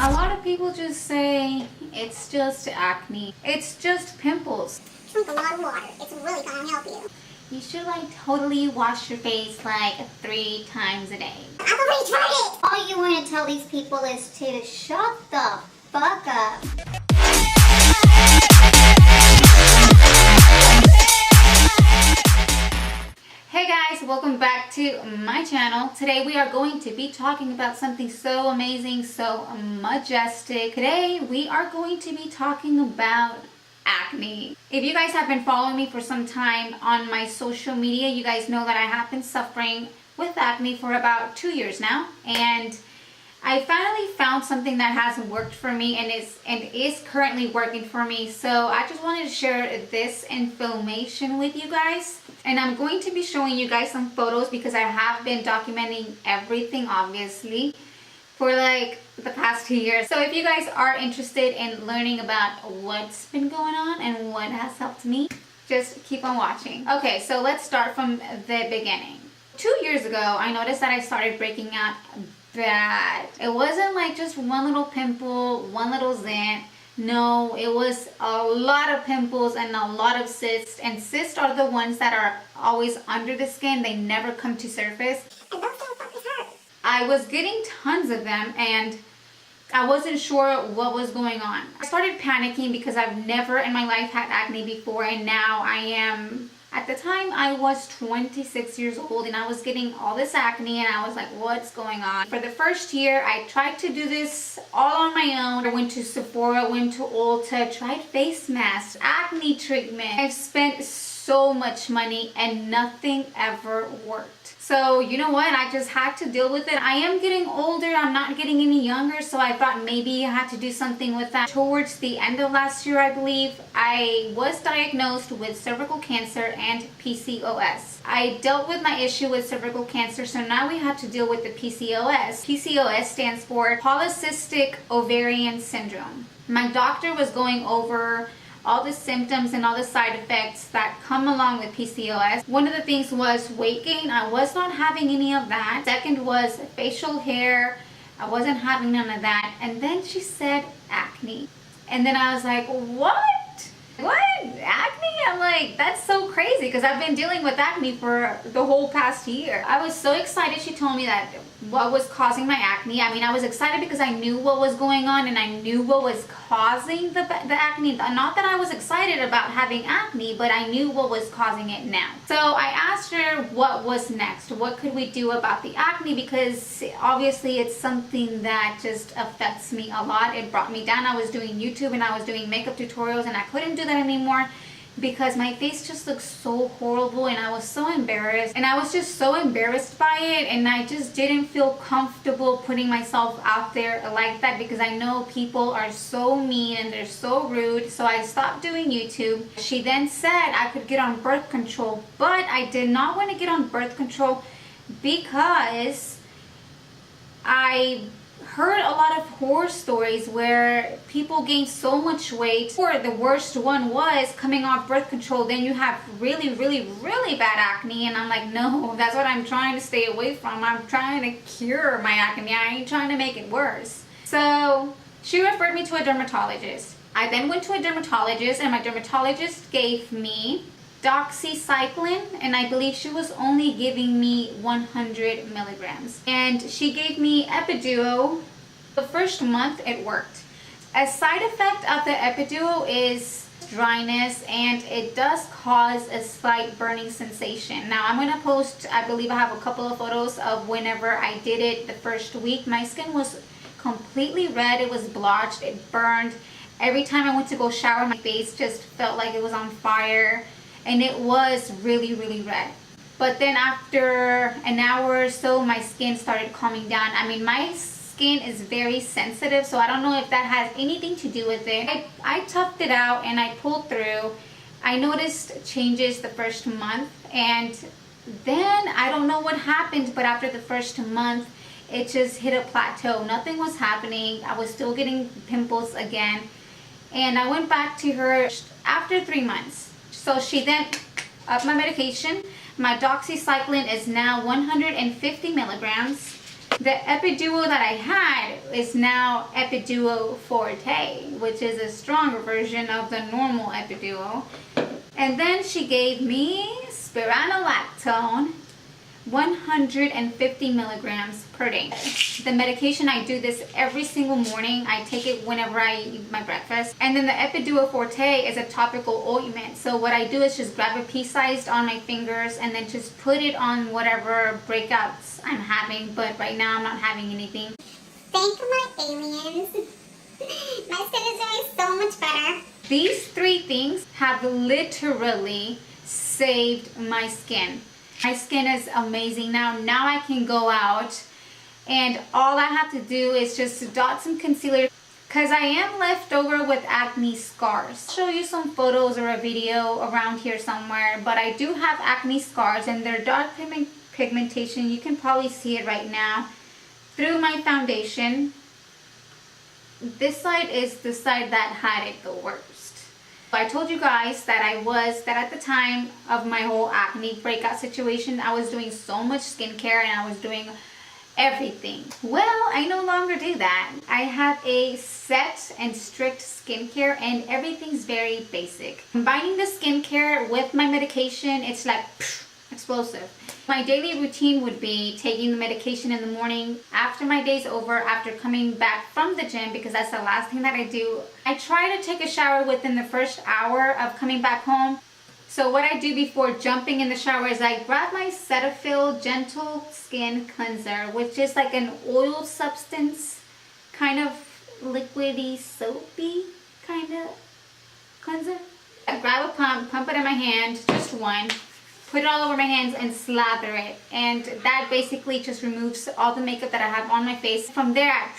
A lot of people just say it's just acne. It's just pimples. Drink a lot of water. It's really gonna help you. You should like totally wash your face like 3 times a day. I've already tried it! All you want to tell these people is to shut the fuck up. Hey guys, welcome back to my channel. Today we are going to be talking about something so amazing, so majestic. Today we are going to be talking about acne. If you guys have been following me for some time on my social media, you guys know that I have been suffering with acne for about 2 years now, and I finally found something that has worked for me and is currently working for me. So I just wanted to share this information with you guys. And I'm going to be showing you guys some photos because I have been documenting everything, obviously, for like the past 2 years. So if you guys are interested in learning about what's been going on and what has helped me, just keep on watching. Okay, so let's start from the beginning. 2 years ago, I noticed that I started breaking out bad. It wasn't like just one little pimple, one little zit. No, it was a lot of pimples and a lot of cysts. And cysts are the ones that are always under the skin. They never come to surface. And those motherfuckers hurt. I was getting tons of them and I wasn't sure what was going on. I started panicking because I've never in my life had acne before, and now I am. At the time, I was 26 years old and I was getting all this acne and I was like, what's going on? For the first year, I tried to do this all on my own. I went to Sephora, went to Ulta, tried face masks, acne treatment. I've spent so much money and nothing ever worked. So you know what? I just had to deal with it. I am getting older. I'm not getting any younger. So I thought maybe I had to do something with that. Towards the end of last year, I believe, I was diagnosed with cervical cancer and PCOS. I dealt with my issue with cervical cancer. So now we have to deal with the PCOS. PCOS stands for Polycystic Ovarian Syndrome. My doctor was going over all the symptoms and all the side effects that come along with PCOS. One of the things was weight gain. I was not having any of that. Second was facial hair. I wasn't having none of that. And then she said acne. And then I was like, what? What? Acne? I'm like, that's so crazy because I've been dealing with acne for the whole past year. I was so excited she told me that what was causing my acne. I mean, I was excited because I knew what was going on and I knew what was causing the acne. Not that I was excited about having acne, but I knew what was causing it now. So I asked her what was next. What could we do about the acne? Because obviously it's something that just affects me a lot. It brought me down. I was doing YouTube and I was doing makeup tutorials and I couldn't do that anymore because my face just looked so horrible and I was so embarrassed, and I was just so embarrassed by it, and I just didn't feel comfortable putting myself out there like that because I know people are so mean and they're so rude. So I stopped doing YouTube. She then said I could get on birth control, but I did not want to get on birth control because I heard a lot of horror stories where people gain so much weight, or the worst one was coming off birth control, then you have really bad acne. And I'm like, no, that's what I'm trying to stay away from. I'm trying to cure my acne. I ain't trying to make it worse. So she referred me to a dermatologist. I then went to a dermatologist and my dermatologist gave me Doxycycline, and I believe she was only giving me 100 milligrams. And she gave me Epiduo. The first month it worked. A side effect of the Epiduo is dryness, and it does cause a slight burning sensation. Now I'm gonna post, I believe I have a couple of photos of whenever I did it the first week. My skin was completely red. It was blotched, it burned. Every time I went to go shower, my face just felt like it was on fire. And it was really red. But then after an hour or so, my skin started calming down. I mean, my skin is very sensitive, so I don't know if that has anything to do with it. I toughed it out and I pulled through. I noticed changes the first month, and then I don't know what happened, but after the first month, it just hit a plateau. Nothing was happening. I was still getting pimples again. And I went back to her after 3 months. So she then upped my medication. My Doxycycline is now 150 milligrams. The Epiduo that I had is now Epiduo Forte, which is a stronger version of the normal Epiduo. And then she gave me Spiranolactone, 150 milligrams per day. The medication, I do this every single morning. I take it whenever I eat my breakfast. And then the Epiduo Forte is a topical ointment. So what I do is just grab a pea-sized on my fingers and then just put it on whatever breakouts I'm having. But right now I'm not having anything. Thank my aliens. My skin is doing so much better. These 3 things have literally saved my skin. My skin is amazing now. Now I can go out and all I have to do is just dot some concealer because I am left over with acne scars. I'll show you some photos or a video around here somewhere, but I do have acne scars and they're dark pigmentation. You can probably see it right now through my foundation. This side is the side that had it the worst. I told you guys that at the time of my whole acne breakout situation, I was doing so much skincare and I was doing everything. Well, I no longer do that. I have a set and strict skincare and everything's very basic. Combining the skincare with my medication, it's like explosive. My daily routine would be taking the medication in the morning after my day's over, after coming back from the gym, because that's the last thing that I do. I try to take a shower within the first hour of coming back home. So what I do before jumping in the shower is I grab my Cetaphil Gentle Skin Cleanser, which is like an oil substance, kind of liquidy, soapy kind of cleanser. I grab a pump it in my hand, just one. Put it all over my hands and slather it, and that basically just removes all the makeup that I have on my face. From there,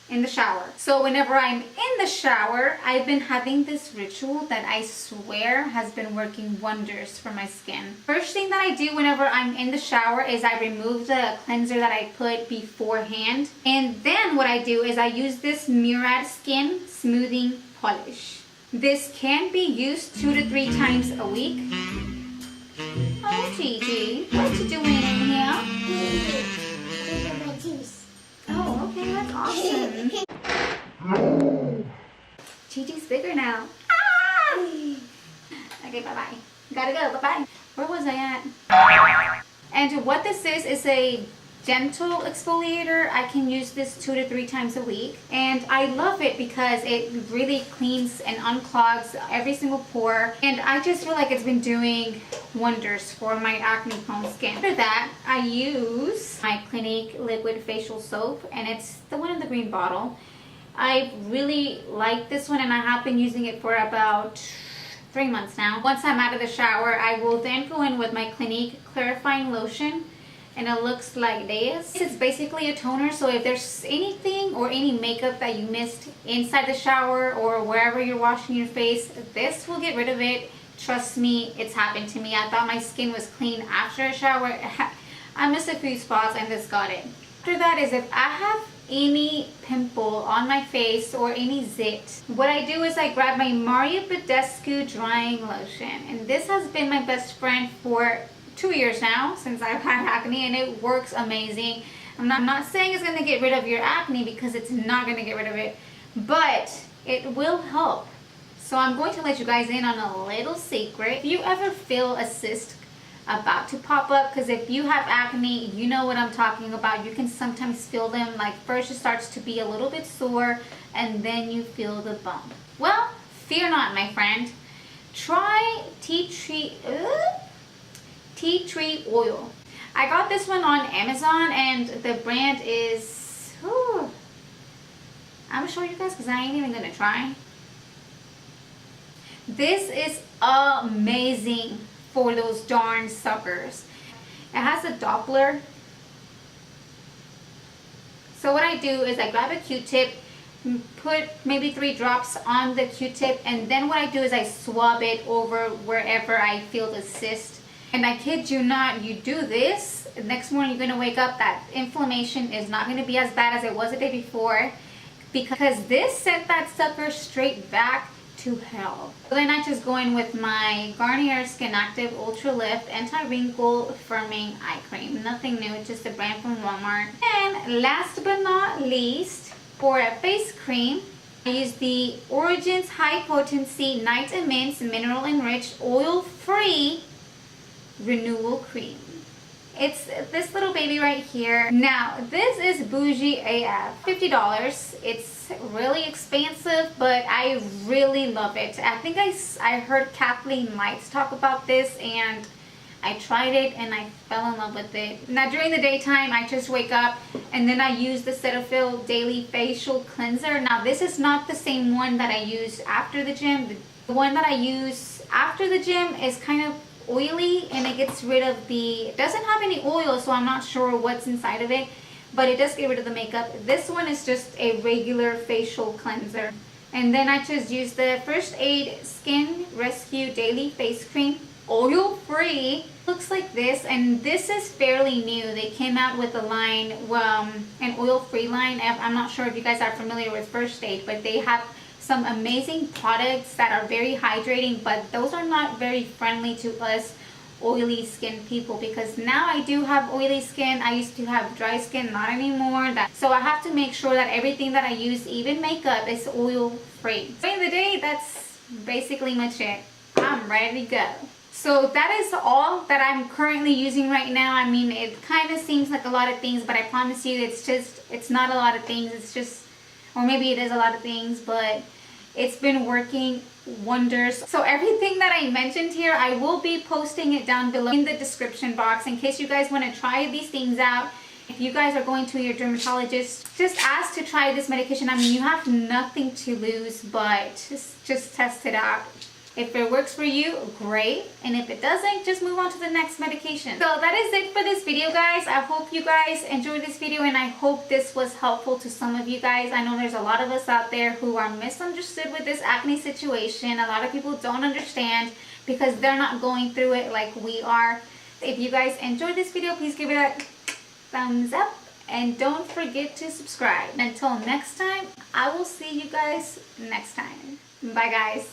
in the shower. So whenever I'm in the shower, I've been having this ritual that I swear has been working wonders for my skin. First thing that I do whenever I'm in the shower is I remove the cleanser that I put beforehand, and then what I do is I use this Murad Skin Smoothing Polish. This can be used 2 to 3 times a week. Oh, Gigi, what you doing in here? Drinking my juice. Oh, okay, that's awesome. Gigi's bigger now. Ah! Okay, bye-bye. Gotta go, bye-bye. Where was I at? And what this is a gentle exfoliator. I can use this 2 to 3 times a week, and I love it because it really cleans and unclogs every single pore, and I just feel like it's been doing wonders for my acne prone skin. After that, I use my Clinique liquid facial soap, and it's the one in the green bottle. I really like this one, and I have been using it for about 3 months now. Once I'm out of the shower, I will then go in with my Clinique clarifying lotion, and it looks like this. It's basically a toner, so if there's anything or any makeup that you missed inside the shower or wherever you're washing your face, this will get rid of it. Trust me, it's happened to me. I thought my skin was clean after a shower. I missed a few spots and this got it. After that is if I have any pimple on my face or any zit, what I do is I grab my Badescu drying lotion, and this has been my best friend for 2 years now since I've had acne, and it works amazing. I'm not saying it's going to get rid of your acne, because it's not going to get rid of it, but it will help. So I'm going to let you guys in on a little secret. If you ever feel a cyst about to pop up, because if you have acne, you know what I'm talking about. You can sometimes feel them, like first it starts to be a little bit sore and then you feel the bump. Well, fear not, my friend. Try tea tree oil. I got this one on Amazon, and the brand is, I'm gonna show you guys because I ain't even gonna try. This is amazing for those darn suckers. It has a Doppler. So what I do is I grab a Q-tip, put maybe 3 drops on the Q-tip, and then what I do is I swab it over wherever I feel the cyst. And I kid you not, you do this, the next morning you're going to wake up, that inflammation is not going to be as bad as it was the day before, because this sent that sucker straight back to hell. So then I just go in with my Garnier Skin Active Ultra Lift Anti-Wrinkle Firming Eye Cream. Nothing new, it's just a brand from Walmart. And last but not least, for a face cream, I use the Origins High Potency Night Immense Mineral Enriched Oil Free Renewal Cream. It's this little baby right here. Now, this is bougie AF. $50. It's really expensive, but I really love it. I think I heard Kathleen Lights talk about this, and I tried it and I fell in love with it. Now, during the daytime, I just wake up and then I use the Cetaphil Daily Facial Cleanser. Now, this is not the same one that I use after the gym. The one that I use after the gym is kind of oily, and it gets rid of it doesn't have any oil, so I'm not sure what's inside of it, but it does get rid of the makeup. This one is just a regular facial cleanser. And then I just use the First Aid Skin Rescue Daily Face Cream, oil free. Looks like this, and this is fairly new. They came out with a line, an oil free line. I'm not sure if you guys are familiar with First Aid, but they have some amazing products that are very hydrating, but those are not very friendly to us oily skin people, because now I do have oily skin. I used to have dry skin, not anymore. So I have to make sure that everything that I use, even makeup, is oil free. During the day, that's basically much it. I'm ready to go. So that is all that I'm currently using right now. I mean, it kind of seems like a lot of things, but I promise you it's not a lot of things. It's just, or maybe it is a lot of things, but it's been working wonders. So everything that I mentioned here, I will be posting it down below in the description box in case you guys want to try these things out. If you guys are going to your dermatologist, just ask to try this medication. I mean, you have nothing to lose, but just test it out. If it works for you, great. And if it doesn't, just move on to the next medication. So that is it for this video, guys. I hope you guys enjoyed this video, and I hope this was helpful to some of you guys. I know there's a lot of us out there who are misunderstood with this acne situation. A lot of people don't understand because they're not going through it like we are. If you guys enjoyed this video, please give it a thumbs up. And don't forget to subscribe. Until next time, I will see you guys next time. Bye, guys.